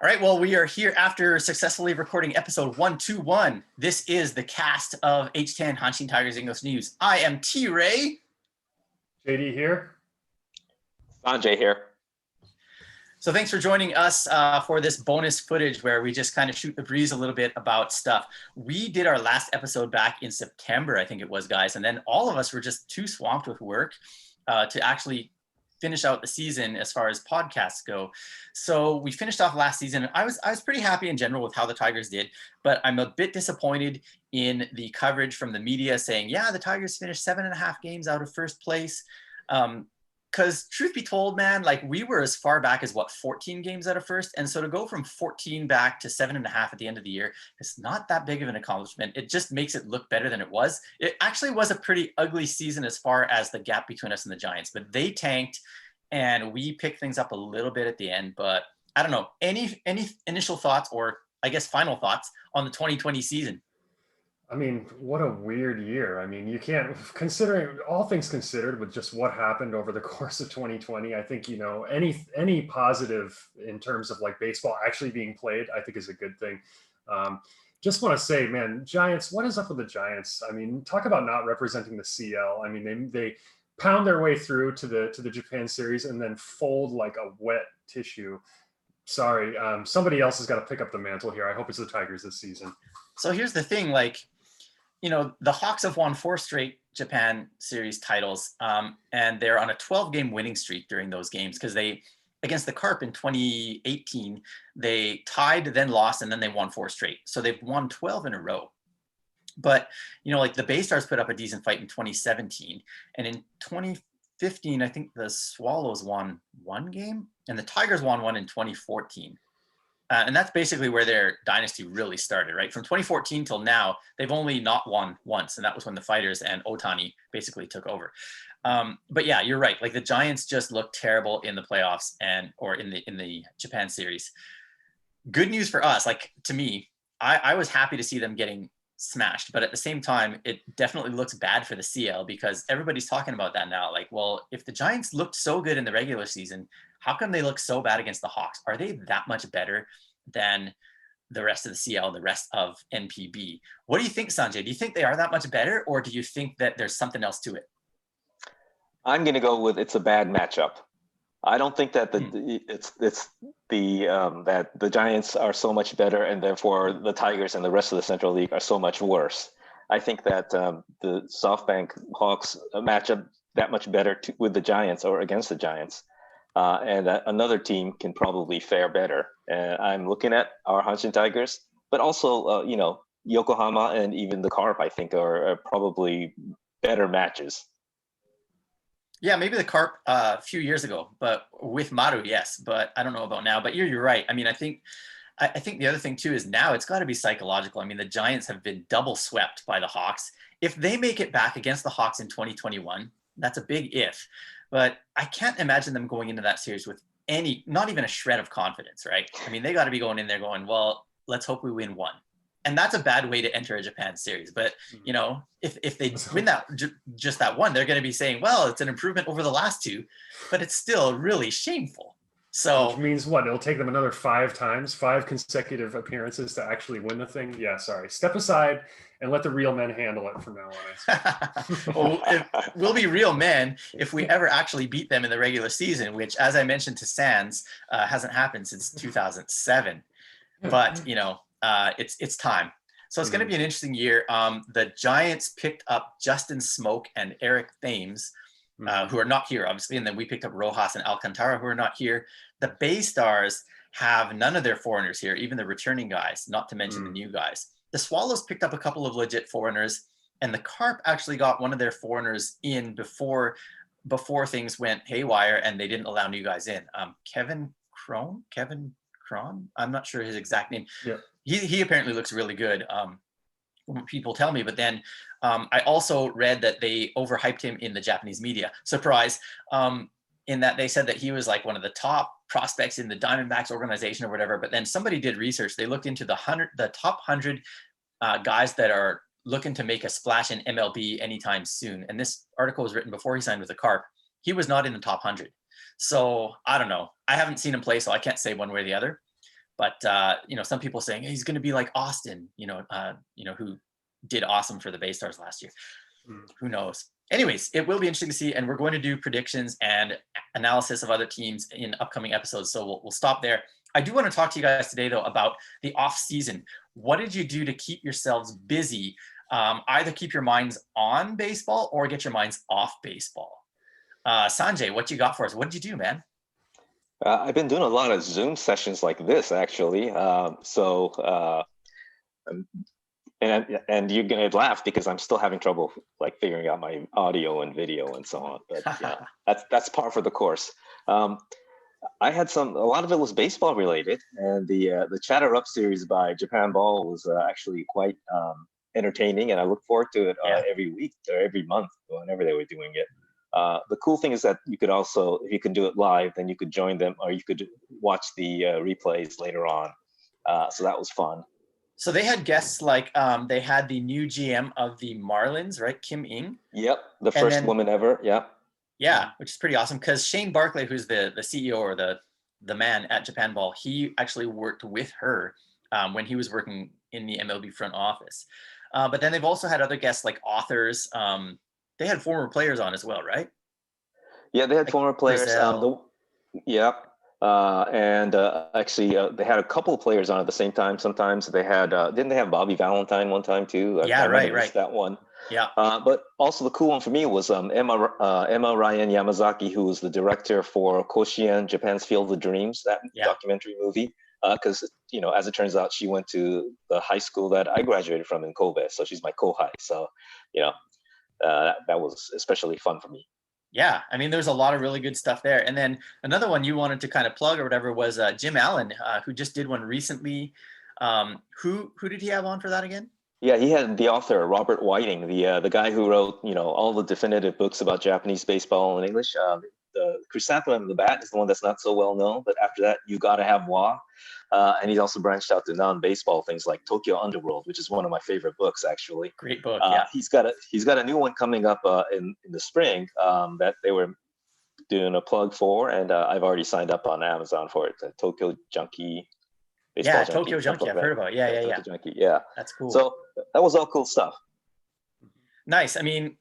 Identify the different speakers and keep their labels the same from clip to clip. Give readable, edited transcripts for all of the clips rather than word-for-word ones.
Speaker 1: All right, well, we are here after successfully recording episode 121. This is the cast of H10 Hanshin Tigers English News. I am T-Ray.
Speaker 2: JD here.
Speaker 3: Sanjay here.
Speaker 1: So thanks for joining us for this bonus footage where we just kind of shoot the breeze a little bit about stuff. We did our last episode back in September, I think it was, guys, and then all of us were just too swamped with work to actually finish out the season as far as podcasts go. So we finished off last season, and I was pretty happy in general with how the Tigers did, but I'm a bit disappointed in the coverage from the media saying, yeah, the Tigers finished 7.5 games out of first place. Because truth be told, man, like we were as far back as 14 games out of first. And so to go from 14 back to 7.5 at the end of the year, it's not that big of an accomplishment. It just makes it look better than it was. It actually was a pretty ugly season as far as the gap between us and the Giants, but they tanked and we picked things up a little bit at the end. But I don't know, any initial thoughts or I guess final thoughts on the 2020 season?
Speaker 2: I mean, what a weird year. I mean, you can't, considering all things considered with just what happened over the course of 2020, I think, any positive in terms of like baseball actually being played, I think is a good thing. Just want to say, man, Giants, what is up with the Giants? I mean, talk about not representing the CL. I mean, they pound their way through to the Japan series and then fold like a wet tissue. Sorry, somebody else has got to pick up the mantle here. I hope it's the Tigers this season.
Speaker 1: So here's the thing, like, the Hawks have won 4 straight Japan series titles, and they're on a 12-game winning streak during those games because they, against the Carp in 2018, they tied, then lost, and then they won 4 straight. So they've won 12 in a row. But, like the Bay Stars put up a decent fight in 2017, and in 2015, I think the Swallows won 1 game, and the Tigers won 1 in 2014. And that's basically where their dynasty really started, right? From 2014 till now, they've only not won once, and that was when the Fighters and Otani basically took over. But yeah, you're right. Like the Giants just looked terrible in the playoffs or in the Japan series. Good news for us, like to me, I was happy to see them getting smashed, but at the same time, it definitely looks bad for the CL because everybody's talking about that now. Like, well, if the Giants looked so good in the regular season, how come they look so bad against the Hawks? Are they that much better than the rest of the CL, the rest of NPB? What do you think, Sanjay? Do you think they are that much better, or do you think that there's something else to it?
Speaker 3: I'm going to go with it's a bad matchup. I don't think that that the Giants are so much better, and therefore the Tigers and the rest of the Central League are so much worse. I think that the SoftBank Hawks match up that much better with the Giants or against the Giants. And another team can probably fare better. I'm looking at our Hanshin Tigers, but also, Yokohama and even the Carp, I think, are probably better matches.
Speaker 1: Yeah, maybe the Carp a few years ago, but with Maru, yes. But I don't know about now. But you're right. I mean, I think the other thing too is now it's got to be psychological. I mean, the Giants have been double swept by the Hawks. If they make it back against the Hawks in 2021, that's a big if. But I can't imagine them going into that series with not even a shred of confidence, right? I mean, they got to be going in there going, well, let's hope we win 1. And that's a bad way to enter a Japan series. But, if they win that, just that 1, they're going to be saying, well, it's an improvement over the last 2, but it's still really shameful. So
Speaker 2: which means what? It'll take them another 5 consecutive appearances to actually win the thing. Yeah, sorry. Step aside and let the real men handle it from now on.
Speaker 1: Well, we'll be real men if we ever actually beat them in the regular season, which, as I mentioned to Sands, hasn't happened since 2007. But it's time. So it's going to be an interesting year. The Giants picked up Justin Smoke and Eric Thames, who are not here, obviously. And then we picked up Rojas and Alcantara, who are not here. The Bay Stars have none of their foreigners here, even the returning guys, not to mention the new guys. The Swallows picked up a couple of legit foreigners, and the Carp actually got one of their foreigners in before things went haywire, and they didn't allow new guys in. Kevin Cron? I'm not sure his exact name.
Speaker 2: Yeah.
Speaker 1: He apparently looks really good. People tell me, but then I also read that they overhyped him in the Japanese media. Surprise. In that they said that he was like one of the top prospects in the Diamondbacks organization or whatever. But then somebody did research. They looked into the top 100 guys that are looking to make a splash in MLB anytime soon. And this article was written before he signed with the Carp. He was not in the top 100. So I don't know. I haven't seen him play, so I can't say one way or the other. But some people saying, hey, he's going to be like Austin, who did awesome for the Bay Stars last year. Who knows? Anyways, it will be interesting to see, and we're going to do predictions and analysis of other teams in upcoming episodes. So we'll stop there. I do want to talk to you guys today, though, about the off season. What did you do to keep yourselves busy? Either keep your minds on baseball or get your minds off baseball. Sanjay, what you got for us? What did you do, man?
Speaker 3: I've been doing a lot of Zoom sessions like this, actually. And you're gonna laugh because I'm still having trouble like figuring out my audio and video and so on. But yeah, that's par for the course. I had a lot of it was baseball related, and the Chatter Up series by Japan Ball was actually quite entertaining, and I look forward to it every week or every month, whenever they were doing it. The cool thing is that you could also, if you can do it live, then you could join them, or you could watch the replays later on. So that was fun.
Speaker 1: So they had guests like they had the new GM of the Marlins, right? Kim Ng.
Speaker 3: Yep, the first woman ever. Yeah.
Speaker 1: Yeah, which is pretty awesome because Shane Barclay, who's the CEO or the man at Japan Ball, he actually worked with her when he was working in the MLB front office. But then they've also had other guests like authors. They had former players on as well, right?
Speaker 3: Yeah, they had like former players. Actually, they had a couple of players on at the same time. Sometimes they had, didn't they have Bobby Valentine one time too? Right. That one.
Speaker 1: Yeah.
Speaker 3: But also the cool one for me was Emma Ryan Yamazaki, who was the director for Koshien, Japan's Field of Dreams, that documentary movie. Because as it turns out, she went to the high school that I graduated from in Kobe, so she's my kohai. So that was especially fun for me.
Speaker 1: Yeah, I mean, there's a lot of really good stuff there. And then another one you wanted to kind of plug or whatever was Jim Allen, who just did one recently. Who did he have on for that again?
Speaker 3: Yeah, he had the author, Robert Whiting, the guy who wrote, all the definitive books about Japanese baseball in English. The Chrysanthemum of the Bat is the one that's not so well known, but after that, You Gotta Have Wa. And he's also branched out to non-baseball things like Tokyo Underworld, which is one of my favorite books, actually.
Speaker 1: Great book, yeah.
Speaker 3: He's got a new one coming up in the spring that they were doing a plug for, and I've already signed up on Amazon for it. Tokyo Junkie.
Speaker 1: Yeah, Tokyo Junkie. I've heard about it. Yeah.
Speaker 3: Tokyo Junkie, yeah.
Speaker 1: That's cool.
Speaker 3: So that was all cool stuff.
Speaker 1: Nice. I mean,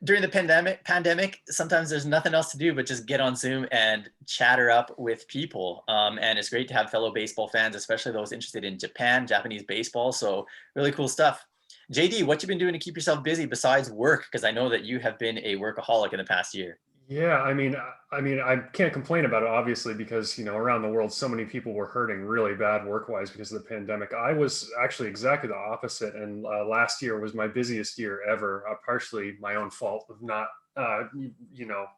Speaker 1: during the pandemic, sometimes there's nothing else to do but just get on Zoom and chatter up with people. And it's great to have fellow baseball fans, especially those interested in Japanese baseball. So really cool stuff. JD, what you been doing to keep yourself busy besides work? Because I know that you have been a workaholic in the past year.
Speaker 2: Yeah, I mean, I can't complain about it, obviously, because, around the world, so many people were hurting really bad work-wise because of the pandemic. I was actually exactly the opposite. And last year was my busiest year ever, partially my own fault of not,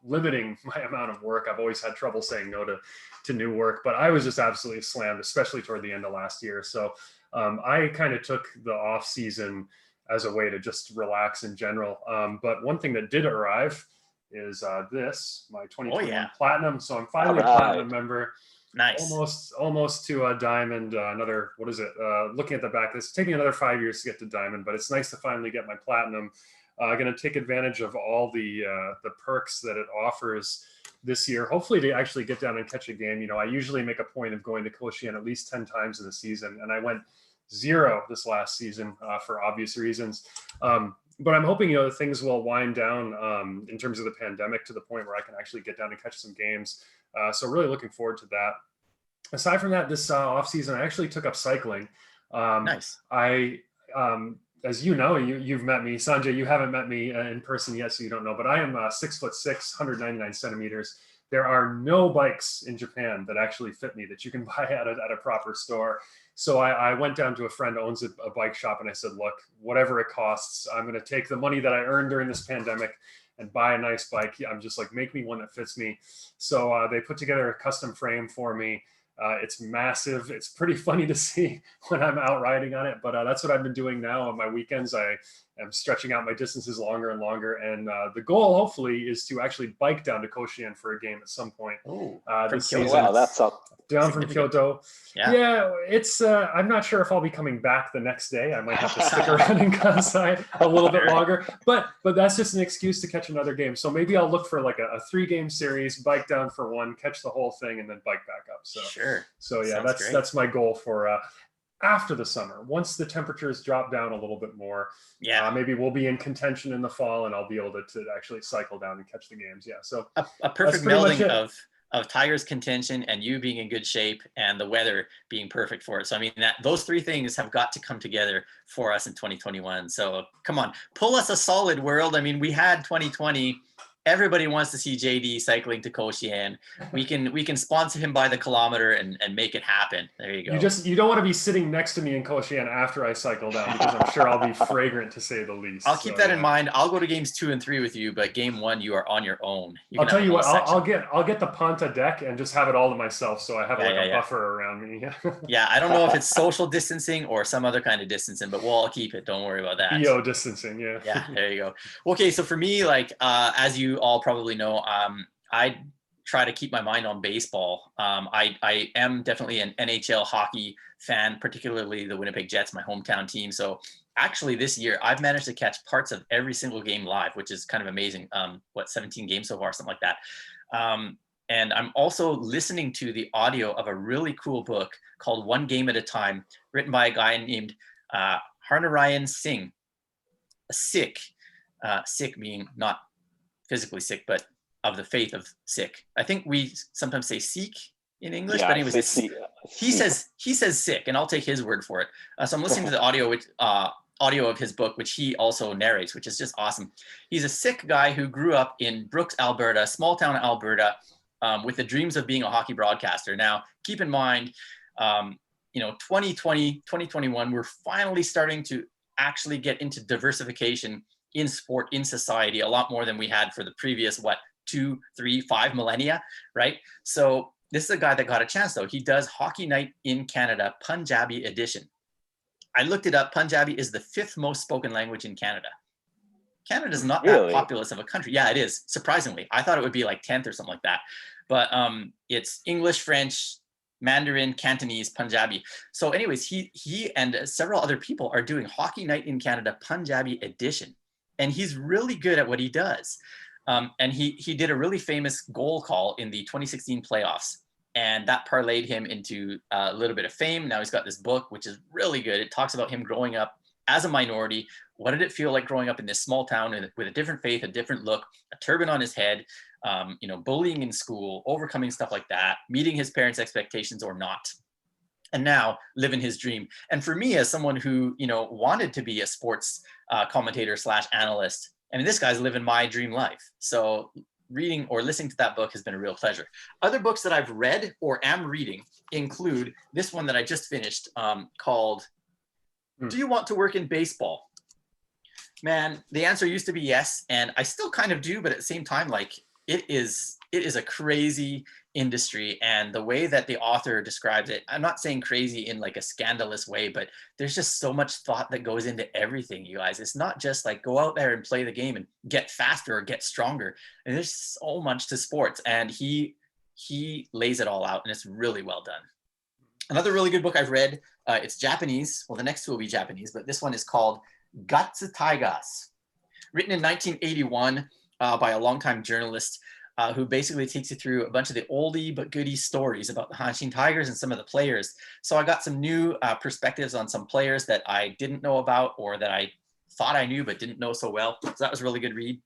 Speaker 2: limiting my amount of work. I've always had trouble saying no to new work, but I was just absolutely slammed, especially toward the end of last year. So I kind of took the off season as a way to just relax in general. But one thing that did arrive is my 2021 platinum. So I'm finally a platinum member.
Speaker 1: Nice.
Speaker 2: Almost to a diamond. Another, what is it? Looking at the back, it's taking another 5 years to get to diamond, but it's nice to finally get my platinum. Going to take advantage of all the perks that it offers this year. Hopefully to actually get down and catch a game. I usually make a point of going to Koshien at least 10 times in the season, and I went 0 this last season for obvious reasons. But I'm hoping, things will wind down in terms of the pandemic to the point where I can actually get down and catch some games. So really looking forward to that. Aside from that, this off season, I actually took up cycling.
Speaker 1: Nice.
Speaker 2: As you know, you've met me, Sanjay. You haven't met me in person yet, so you don't know. But I am 6'6", 199 centimeters. There are no bikes in Japan that actually fit me that you can buy at a proper store. So I went down to a friend who owns a bike shop, and I said, look, whatever it costs, I'm going to take the money that I earned during this pandemic and buy a nice bike. I'm just like, make me one that fits me. So they put together a custom frame for me. It's massive. It's pretty funny to see when I'm out riding on it, but that's what I've been doing now on my weekends. I I'm stretching out my distances longer and longer. And the goal, hopefully, is to actually bike down to Koshien for a game at some point this season.
Speaker 3: Wow, that's
Speaker 2: down from Kyoto.
Speaker 1: Yeah,
Speaker 2: it's I'm not sure if I'll be coming back the next day. I might have to stick around in Kansai a little bit longer, but that's just an excuse to catch another game. So maybe I'll look for like a 3-game series, bike down for one, catch the whole thing, and then bike back up. So yeah, that's my goal for after the summer. Once the temperatures drop down a little bit more, maybe we'll be in contention in the fall, and I'll be able to actually cycle down and catch the games. So
Speaker 1: a perfect melding of Tigers contention and you being in good shape and the weather being perfect for it. So I mean, those 3 things have got to come together for us in 2021. So come on, pull us a solid world. I mean, we had 2020. Everybody wants to see JD cycling to Koshien. We can sponsor him by the kilometer and make it happen. There you go.
Speaker 2: You don't want to be sitting next to me in Koshien after I cycle down, because I'm sure I'll be fragrant, to say the least.
Speaker 1: I'll keep that in mind. I'll go to games 2 and 3 with you, but game 1 you are on your own.
Speaker 2: I'll tell you what. I'll get the Panta deck and just have it all to myself, so I have a buffer around me.
Speaker 1: Yeah, I don't know if it's social distancing or some other kind of distancing, but we'll all keep it. Don't worry about that.
Speaker 2: EO distancing. Yeah.
Speaker 1: Yeah. There you go. Okay, so for me, like as you all probably know, I try to keep my mind on baseball. I am definitely an NHL hockey fan, particularly the Winnipeg Jets, my hometown team. So actually this year I've managed to catch parts of every single game live, which is kind of amazing. 17 games so far, something like that. And I'm also listening to the audio of a really cool book called One Game at a Time, written by a guy named Harnarayan Singh, a Sikh, Sikh being not physically sick, but of the faith of Sikh. I think we sometimes say Sikh in English, but anyways, he says Sikh, and I'll take his word for it. So I'm listening to the audio of his book, which he also narrates, which is just awesome. He's a Sikh guy who grew up in Brooks, Alberta, small town Alberta, with the dreams of being a hockey broadcaster. Now, keep in mind, 2020, 2021, we're finally starting to actually get into diversification in sport, in society, a lot more than we had for the previous, 2, 3, 5 millennia, right? So this is a guy that got a chance, though. He does Hockey Night in Canada, Punjabi edition. I looked it up. Punjabi is the 5th most spoken language in Canada. Canada's not that populous of a country. Yeah, it is, surprisingly. I thought it would be like 10th or something like that. But it's English, French, Mandarin, Cantonese, Punjabi. So anyways, he and several other people are doing Hockey Night in Canada, Punjabi edition. And he's really good at what he does. And he did a really famous goal call in the 2016 playoffs. And that parlayed him into a little bit of fame. Now he's got this book, which is really good. It talks about him growing up as a minority. What did it feel like growing up in this small town with a different faith, a different look, a turban on his head, bullying in school, overcoming stuff like that, meeting his parents' expectations or not. And now living his dream. And for me, as someone who, wanted to be a sports commentator / analyst, I mean, this guy's living my dream life. So reading or listening to that book has been a real pleasure. Other books that I've read or am reading include this one that I just finished called Do You Want to Work in Baseball? Man, the answer used to be yes. And I still kind of do, but at the same time, like it is a crazy industry, and the way that the author describes it, I'm not saying crazy in like a scandalous way, but there's just so much thought that goes into everything, you guys. It's not just like go out there and play the game and get faster or get stronger. And there's so much to sports, and he lays it all out, and it's really well done. Another really good book I've read, it's Japanese. Well, the next two will be Japanese, but this one is called Gatsu Tigers, written in 1981 by a longtime journalist who basically takes you through a bunch of the oldie but goodie stories about the Hanshin Tigers and some of the players. So I got some new perspectives on some players that I didn't know about, or that I thought I knew but didn't know so well. So that was a really good read.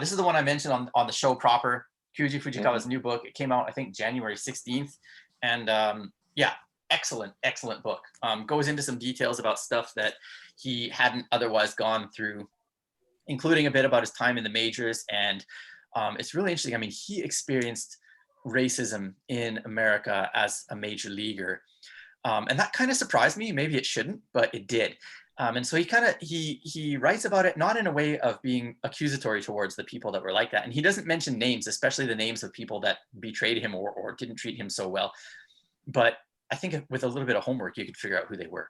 Speaker 1: This is the one I mentioned on the show proper, Kyuji Fujikawa's new book. It came out, I think, January 16th. And excellent book. Goes into some details about stuff that he hadn't otherwise gone through, including a bit about his time in the majors. And it's really interesting. I mean, he experienced racism in America as a major leaguer. And that kind of surprised me. Maybe it shouldn't, but it did. And so he writes about it, not in a way of being accusatory towards the people that were like that. And he doesn't mention names, especially the names of people that betrayed him or didn't treat him so well. But I think with a little bit of homework, you could figure out who they were.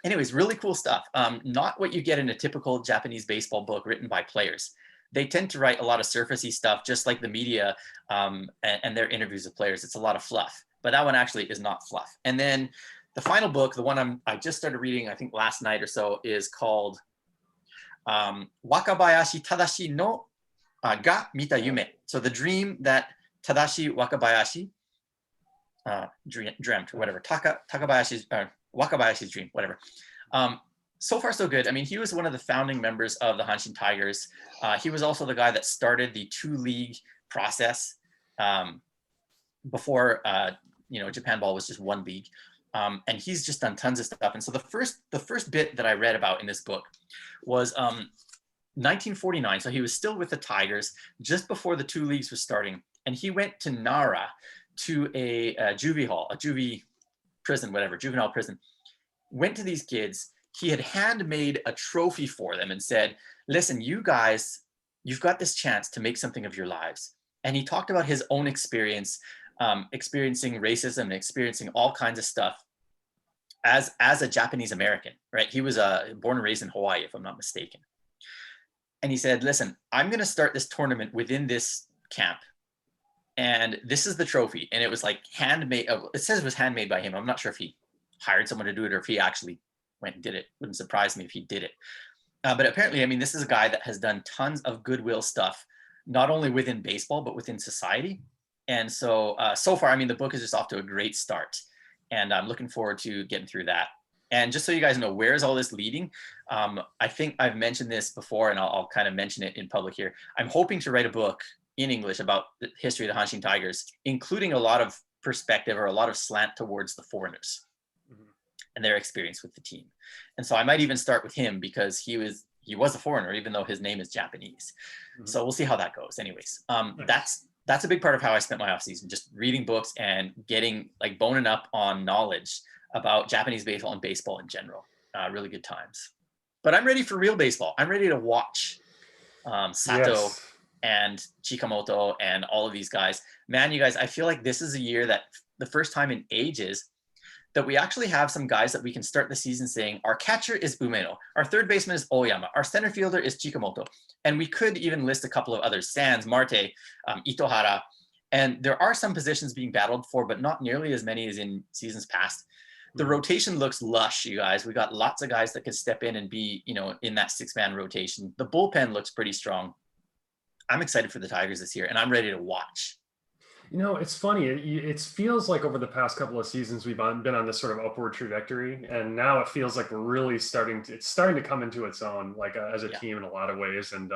Speaker 1: anyways, really cool stuff. Not what you get in a typical Japanese baseball book written by players. They tend to write a lot of surfacey stuff, just like the media and their interviews of players. It's a lot of fluff, but that one actually is not fluff. And then the final book, the one I just started reading, I think last night or so, is called Wakabayashi Tadashi no ga Mita Yume. So the dream that Tadashi Wakabayashi dreamt, or whatever. Takabayashi's Wakabayashi's dream, whatever. So far, so good. I mean, he was one of the founding members of the Hanshin Tigers. He was also the guy that started the 2-league process before, Japan ball was just 1 league. And he's just done tons of stuff. And so the first bit that I read about in this book was 1949. So he was still with the Tigers just before the 2 leagues were starting. And he went to Nara to a juvie hall, a juvie prison, whatever, juvenile prison. Went to these kids. He had handmade a trophy for them and said, listen, you guys, you've got this chance to make something of your lives. And he talked about his own experience, experiencing racism and experiencing all kinds of stuff as a Japanese American, right? He was born and raised in Hawaii, if I'm not mistaken. And he said, listen, I'm going to start this tournament within this camp. And this is the trophy. And it was like handmade. It says it was handmade by him. I'm not sure if he hired someone to do it or if he actually went and did it. Wouldn't surprise me if he did it. But apparently, I mean, this is a guy that has done tons of goodwill stuff, not only within baseball, but within society. And so, so far, I mean, the book is just off to a great start. And I'm looking forward to getting through that. And just so you guys know, where is all this leading? I think I've mentioned this before, and I'll kind of mention it in public here. I'm hoping to write a book in English about the history of the Hanshin Tigers, including a lot of perspective or a lot of slant towards the foreigners and their experience with the team. And so I might even start with him because he was a foreigner, even though his name is Japanese. So we'll see how that goes. Anyways, that's a big part of how I spent my off season, just reading books and getting like boning up on knowledge about Japanese baseball and baseball in general. Really good times. But I'm ready for real baseball. I'm ready to watch Sato and Chikamoto and all of these guys. Man, you guys, I feel like this is a year that the first time in ages that we actually have some guys that we can start the season saying, our catcher is Umeno, our third baseman is Oyama, our center fielder is Chikamoto. And we could even list a couple of others, Sands, Marte, Itohara. And there are some positions being battled for, but not nearly as many as in seasons past. The rotation looks lush, you guys. We got lots of guys that could step in and be, in that 6-man rotation. The bullpen looks pretty strong. I'm excited for the Tigers this year, and I'm ready to watch.
Speaker 2: It's funny. It feels like over the past couple of seasons, we've been on this sort of upward trajectory. And now it feels like we're really starting to come into its own, like as a team in a lot of ways. And,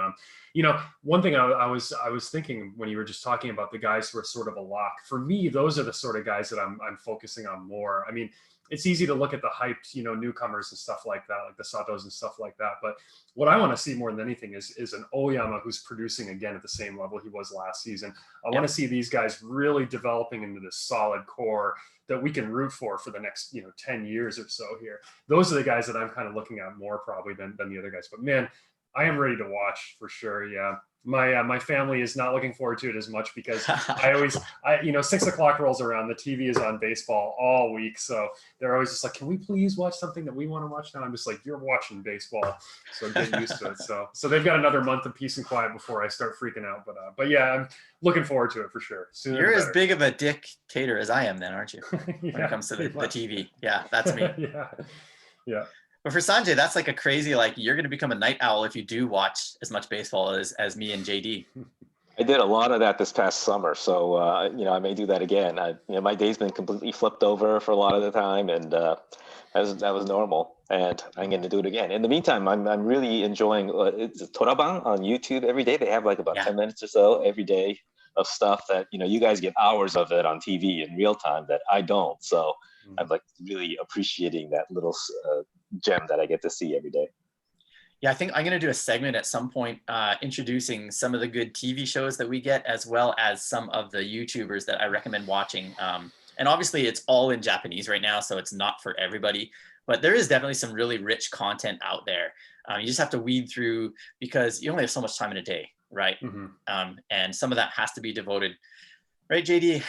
Speaker 2: one thing I was thinking when you were just talking about the guys who are sort of a lock, for me, those are the sort of guys that I'm focusing on more. I mean, it's easy to look at the hyped, newcomers and stuff like that, like the Satos and stuff like that. But what I want to see more than anything is an Oyama who's producing again at the same level he was last season. I want to see these guys really developing into this solid core that we can root for the next, 10 years or so here. Those are the guys that I'm kind of looking at more probably than the other guys. But man, I am ready to watch for sure. Yeah. My family is not looking forward to it as much because I 6 o'clock rolls around, the TV is on baseball all week. So they're always just like, can we please watch something that we want to watch now? I'm just like, you're watching baseball. So get used to it. So they've got another month of peace and quiet before I start freaking out. But yeah, I'm looking forward to it for sure.
Speaker 1: You're as big of a dictator as I am then, aren't you?
Speaker 2: When
Speaker 1: it comes to the TV. Yeah, that's me.
Speaker 2: Yeah.
Speaker 1: But for Sanjay, that's like a crazy, like you're going to become a night owl if you do watch as much baseball as me and JD.
Speaker 3: I did a lot of that this past summer, so I may do that again. My day's been completely flipped over for a lot of the time, and that was normal. And I'm going to do it again. In the meantime, I'm really enjoying it's Toraban on YouTube every day. They have like about 10 minutes or so every day of stuff that you guys get hours of it on TV in real time that I don't. So I'm like really appreciating that little gem that I get to see every day.
Speaker 1: Yeah, I think I'm going to do a segment at some point introducing some of the good TV shows that we get, as well as some of the YouTubers that I recommend watching. And obviously it's all in Japanese right now, so it's not for everybody, but there is definitely some really rich content out there. You just have to weed through because you only have so much time in a day, right? And some of that has to be devoted, right, JD?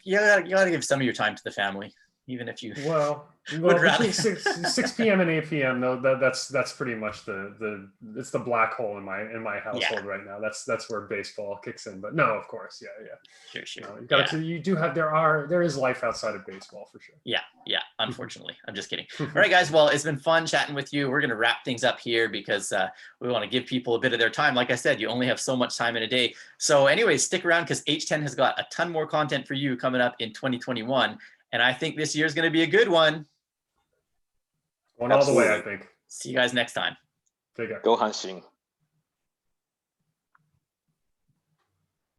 Speaker 1: You gotta give some of your time to the family. even if you
Speaker 2: Well,
Speaker 1: would rather.
Speaker 2: between 6 p.m. and 8 p.m. though, that's pretty much it's the black hole in my household right now. That's where baseball kicks in. But no, of course, yeah.
Speaker 1: Sure.
Speaker 2: You got to you do have there is life outside of baseball for sure.
Speaker 1: Yeah. Unfortunately, I'm just kidding. All right, guys. Well, it's been fun chatting with you. We're gonna wrap things up here because we want to give people a bit of their time. Like I said, you only have so much time in a day. So, anyways, stick around because H10 has got a ton more content for you coming up in 2021, and I think this year is gonna be a good one.
Speaker 2: Going all the way, I think.
Speaker 1: See you guys next time.
Speaker 2: Take care.
Speaker 3: Go Hanshin.